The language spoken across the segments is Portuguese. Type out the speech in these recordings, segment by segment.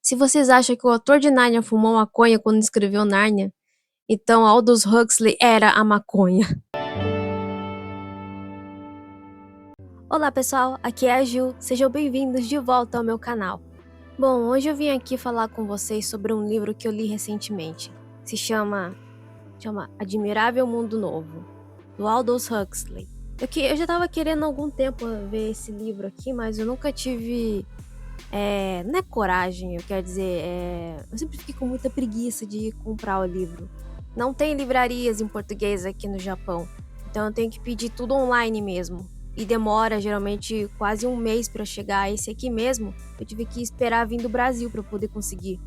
Se vocês acham que o autor de Nárnia fumou maconha quando escreveu Nárnia, então Aldous Huxley era a maconha. Olá pessoal, aqui é a Ju, sejam bem-vindos de volta ao meu canal. Bom, hoje eu vim aqui falar com vocês sobre um livro que eu li recentemente. Se chama Admirável Mundo Novo, do Aldous Huxley. Eu já tava querendo há algum tempo ver esse livro aqui, mas eu nunca tive não é coragem, eu quero dizer, eu sempre fiquei com muita preguiça de comprar o livro. Não tem livrarias em português aqui no Japão, então eu tenho que pedir tudo online mesmo. E demora geralmente quase um mês para chegar. Esse aqui mesmo, eu tive que esperar vir do Brasil para poder conseguir.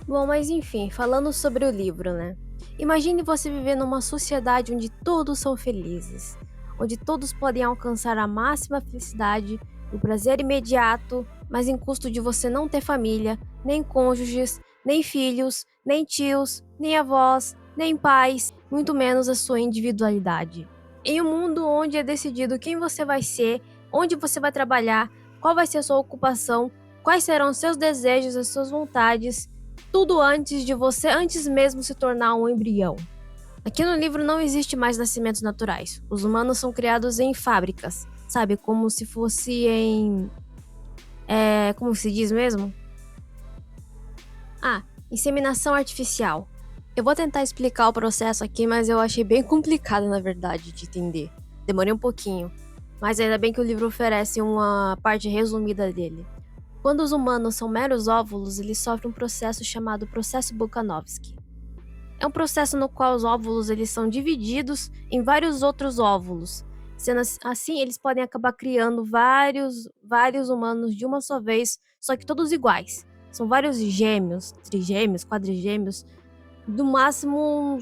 Bom, mas enfim, falando sobre o livro, né? Imagine você viver numa sociedade onde todos são felizes, onde todos podem alcançar a máxima felicidade, o prazer imediato, mas em custo de você não ter família, nem cônjuges, nem filhos, nem tios, nem avós, nem pais, muito menos a sua individualidade. Em um mundo onde é decidido quem você vai ser, onde você vai trabalhar, qual vai ser a sua ocupação, quais serão os seus desejos, as suas vontades, tudo antes mesmo se tornar um embrião. Aqui no livro não existe mais nascimentos naturais. Os humanos são criados em fábricas, sabe? Como se fosse em... como se diz mesmo? Inseminação artificial. Eu vou tentar explicar o processo aqui, mas eu achei bem complicado, na verdade, de entender. Demorei um pouquinho, mas ainda bem que o livro oferece uma parte resumida dele. Quando os humanos são meros óvulos, eles sofrem um processo chamado processo Volkanovski. É um processo no qual os óvulos eles são divididos em vários outros óvulos. Sendo assim, eles podem acabar criando vários humanos de uma só vez, só que todos iguais. São vários gêmeos, trigêmeos, quadrigêmeos, do máximo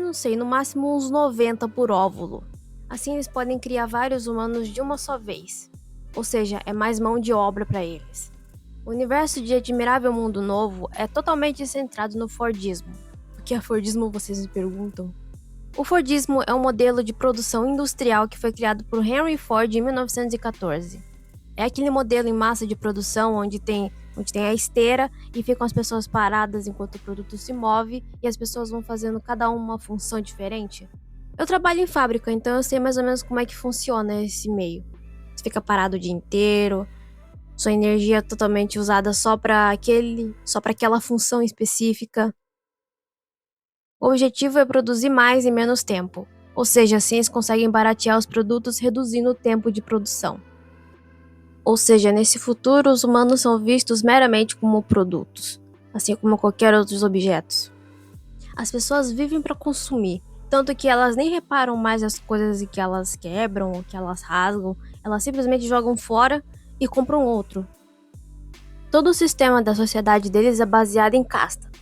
não sei, no máximo uns 90 por óvulo. Assim eles podem criar vários humanos de uma só vez. Ou seja, é mais mão de obra para eles. O universo de Admirável Mundo Novo é totalmente centrado no Fordismo. O que é Fordismo, vocês me perguntam? O Fordismo é um modelo de produção industrial que foi criado por Henry Ford em 1914. É aquele modelo em massa de produção onde tem a esteira e ficam as pessoas paradas enquanto o produto se move e as pessoas vão fazendo cada uma função diferente. Eu trabalho em fábrica, então eu sei mais ou menos como é que funciona esse meio. Você fica parado o dia inteiro, sua energia é totalmente usada só para aquela função específica. O objetivo é produzir mais em menos tempo, ou seja, assim eles conseguem baratear os produtos reduzindo o tempo de produção. Ou seja, nesse futuro os humanos são vistos meramente como produtos, assim como qualquer outros objetos. As pessoas vivem para consumir, tanto que elas nem reparam mais as coisas que elas quebram ou que elas rasgam, elas simplesmente jogam fora e compram outro. Todo o sistema da sociedade deles é baseado em casta.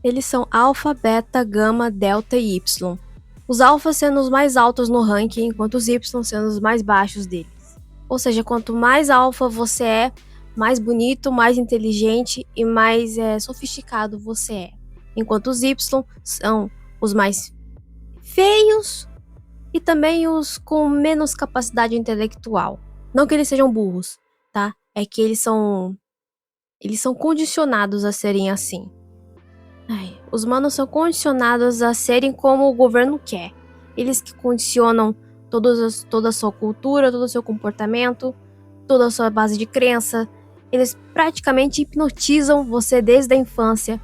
Eles são alfa, beta, gama, delta e y. Os alfas sendo os mais altos no ranking, enquanto os y sendo os mais baixos deles. Ou seja, quanto mais alfa você é, mais bonito, mais inteligente e mais sofisticado você é. Enquanto os Y são os mais feios e também os com menos capacidade intelectual. Não que eles sejam burros, tá? É que eles são condicionados a serem assim. Os humanos são condicionados a serem como o governo quer. Eles que condicionam toda a sua cultura, todo o seu comportamento, toda a sua base de crença. Eles praticamente hipnotizam você desde a infância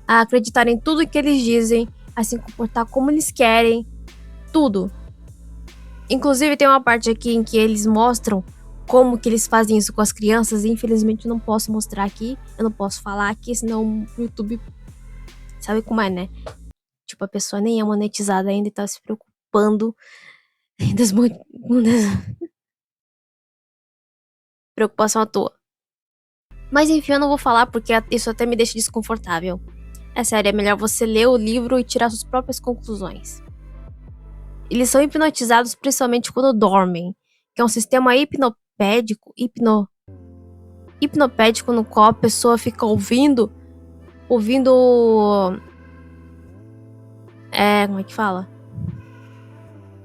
a acreditar em tudo que eles dizem, a se comportar como eles querem, tudo. Inclusive tem uma parte aqui em que eles mostram como que eles fazem isso com as crianças, e infelizmente eu não posso mostrar aqui, eu não posso falar aqui, senão o YouTube sabe como é, né? Tipo, a pessoa nem é monetizada ainda e tá se preocupando das preocupação à toa. Mas enfim, eu não vou falar porque isso até me deixa desconfortável. É sério, é melhor você ler o livro e tirar suas próprias conclusões. Eles são hipnotizados principalmente quando dormem, que é um sistema hipnopédico no qual a pessoa fica ouvindo como é que fala?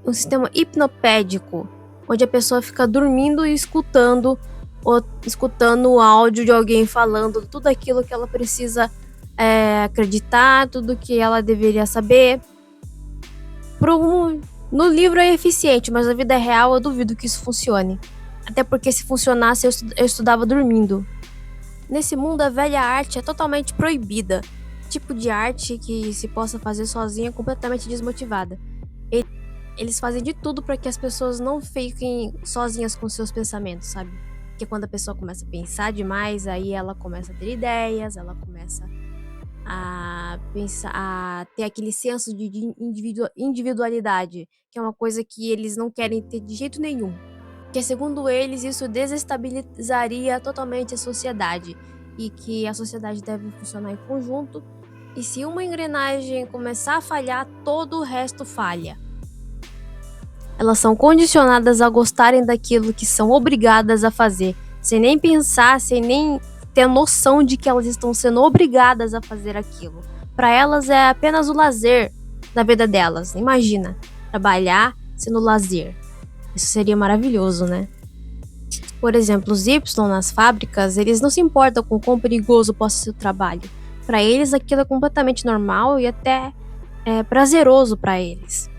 Um sistema hipnopédico onde a pessoa fica dormindo e escutando o áudio de alguém falando tudo aquilo que ela precisa acreditar, tudo que ela deveria saber. No livro é eficiente, mas na vida real eu duvido que isso funcione. Até porque se funcionasse eu estudava dormindo. Nesse mundo a velha arte é totalmente proibida. Tipo de arte que se possa fazer sozinha é completamente desmotivada. Eles fazem de tudo para que as pessoas não fiquem sozinhas com seus pensamentos, sabe? Porque quando a pessoa começa a pensar demais, aí ela começa a ter ideias, ela começa a pensar, a ter aquele senso de individualidade, que é uma coisa que eles não querem ter de jeito nenhum. Que segundo eles isso desestabilizaria totalmente a sociedade e que a sociedade deve funcionar em conjunto, e se uma engrenagem começar a falhar, todo o resto falha. Elas são condicionadas a gostarem daquilo que são obrigadas a fazer, sem nem pensar, sem nem ter noção de que elas estão sendo obrigadas a fazer aquilo. Para elas é apenas o lazer da vida delas. Imagina, trabalhar sendo lazer. Isso seria maravilhoso, né? Por exemplo, os Y nas fábricas, eles não se importam com quão perigoso possa ser o trabalho. Para eles, aquilo é completamente normal e até prazeroso para eles.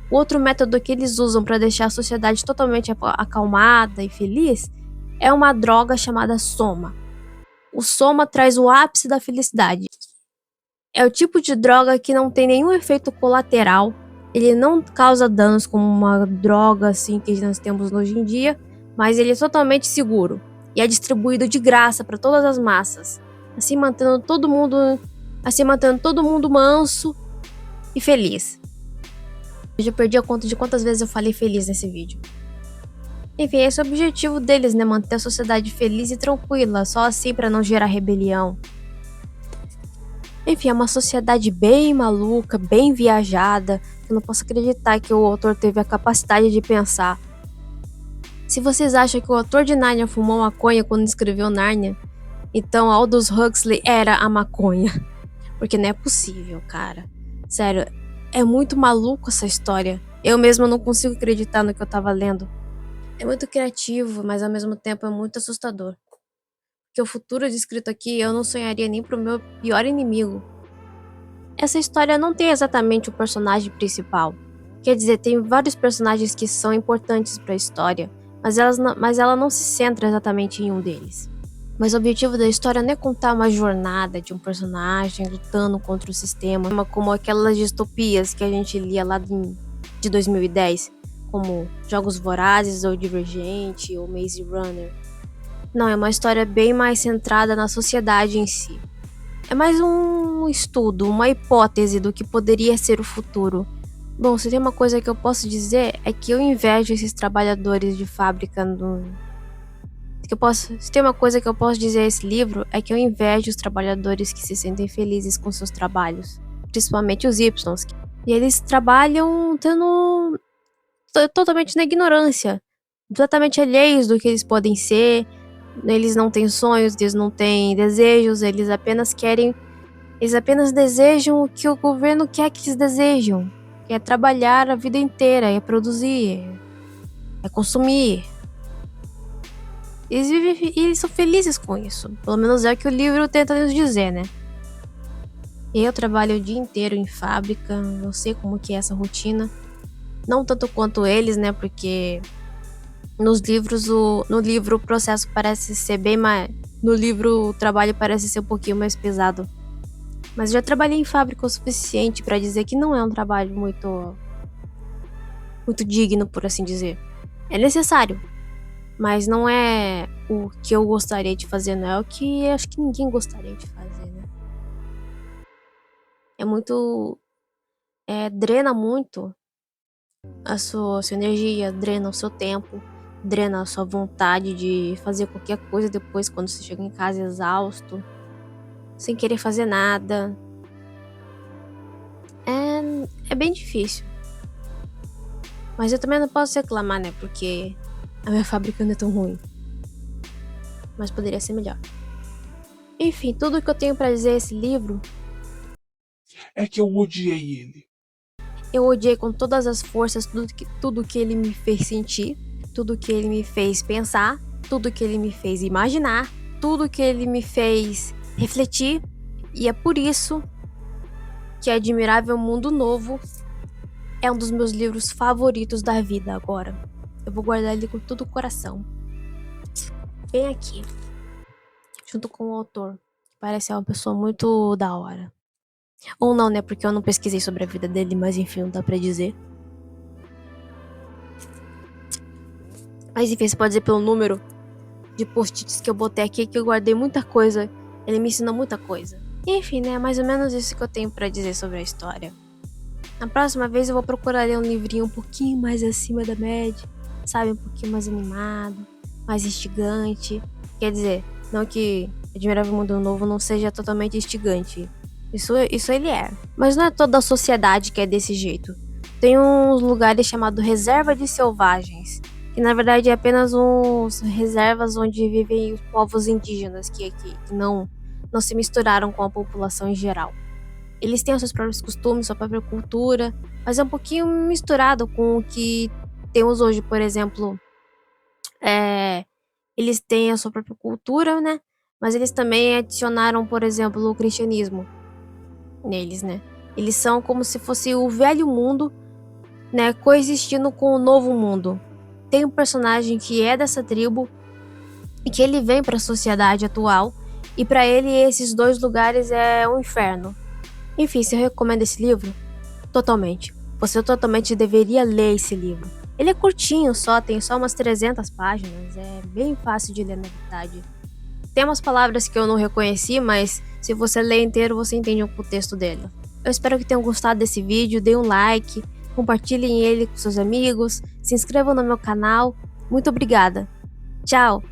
O outro método que eles usam para deixar a sociedade totalmente acalmada e feliz é uma droga chamada soma. O soma traz o ápice da felicidade. É o tipo de droga que não tem nenhum efeito colateral, ele não causa danos como uma droga assim que nós temos hoje em dia, mas ele é totalmente seguro e é distribuído de graça para todas as massas, assim mantendo todo mundo manso e feliz. Eu já perdi a conta de quantas vezes eu falei feliz nesse vídeo. Enfim, esse é o objetivo deles, né? Manter a sociedade feliz e tranquila, só assim para não gerar rebelião. Enfim, é uma sociedade bem maluca, bem viajada. Eu não posso acreditar que o autor teve a capacidade de pensar. Se vocês acham que o autor de Nárnia fumou maconha quando escreveu Nárnia, então Aldous Huxley era a maconha. Porque não é possível, cara. Sério, é muito maluco essa história. Eu mesma não consigo acreditar no que eu tava lendo. É muito criativo, mas ao mesmo tempo é muito assustador. Porque o futuro descrito aqui eu não sonharia nem pro meu pior inimigo. Essa história não tem exatamente o personagem principal. Quer dizer, tem vários personagens que são importantes para a história, mas ela não se centra exatamente em um deles. Mas o objetivo da história não é contar uma jornada de um personagem lutando contra o sistema, como aquelas distopias que a gente lia lá de 2010, como Jogos Vorazes ou Divergente ou Maze Runner. Não, é uma história bem mais centrada na sociedade em si. É mais um estudo, uma hipótese do que poderia ser o futuro. Bom, se tem uma coisa que eu posso dizer é que eu invejo esses trabalhadores de fábrica Se tem uma coisa que eu posso dizer a esse livro é que eu invejo os trabalhadores que se sentem felizes com seus trabalhos, principalmente os Ys. E eles trabalham totalmente na ignorância, completamente alheios do que eles podem ser. Eles não têm sonhos, eles não têm desejos, eles apenas desejam o que o governo quer que eles desejam, que é trabalhar a vida inteira, é produzir, é consumir. Eles são felizes com isso, pelo menos é o que o livro tenta nos dizer, né? Eu trabalho o dia inteiro em fábrica, eu sei como que é essa rotina, não tanto quanto eles, né, porque no livro o processo parece ser bem mais... No livro o trabalho parece ser um pouquinho mais pesado. Mas eu já trabalhei em fábrica o suficiente pra dizer que não é um trabalho muito digno, por assim dizer. É necessário, mas não é o que eu gostaria de fazer, não é o que acho que ninguém gostaria de fazer, né? É muito... drena muito a sua energia, drena o seu tempo, drena a sua vontade de fazer qualquer coisa depois quando você chega em casa exausto, sem querer fazer nada. É bem difícil. Mas eu também não posso reclamar, né? Porque a minha fábrica não é tão ruim. Mas poderia ser melhor. Enfim, tudo que eu tenho pra dizer a esse livro é que eu odiei ele. Eu odiei com todas as forças tudo que ele me fez sentir, tudo que ele me fez pensar, tudo que ele me fez imaginar, tudo que ele me fez refletir. E é por isso que Admirável Mundo Novo é um dos meus livros favoritos da vida agora. Eu vou guardar ele com todo o coração. Bem aqui, junto com o autor. Parece ser uma pessoa muito da hora. Ou não, né? Porque eu não pesquisei sobre a vida dele, mas enfim, não dá pra dizer. Mas enfim, você pode dizer pelo número de post-its que eu botei aqui que eu guardei muita coisa. Ele me ensinou muita coisa. Enfim, né? É mais ou menos isso que eu tenho pra dizer sobre a história. Na próxima vez eu vou procurar ler um livrinho um pouquinho mais acima da média, sabe? Um pouquinho mais animado, mais instigante. Quer dizer, não que Admirável Mundo Novo não seja totalmente instigante. Isso ele é. Mas não é toda a sociedade que é desse jeito. Tem uns lugares chamados Reserva de Selvagens, que na verdade é apenas uns reservas onde vivem os povos indígenas que não se misturaram com a população em geral. Eles têm os seus próprios costumes, sua própria cultura, mas é um pouquinho misturado com o que temos hoje, por exemplo. Eles têm a sua própria cultura, né? Mas eles também adicionaram, por exemplo, o cristianismo neles, né? Eles são como se fosse o velho mundo, né, coexistindo com o novo mundo. Tem um personagem que é dessa tribo e que ele vem para a sociedade atual e para ele esses dois lugares é um inferno. Enfim, se eu recomendo esse livro, totalmente. Você totalmente deveria ler esse livro. Ele é curtinho só, tem só umas 300 páginas, é bem fácil de ler na verdade. Tem umas palavras que eu não reconheci, mas se você ler inteiro, você entende o contexto dele. Eu espero que tenham gostado desse vídeo, dê um like, compartilhem ele com seus amigos, se inscrevam no meu canal. Muito obrigada. Tchau!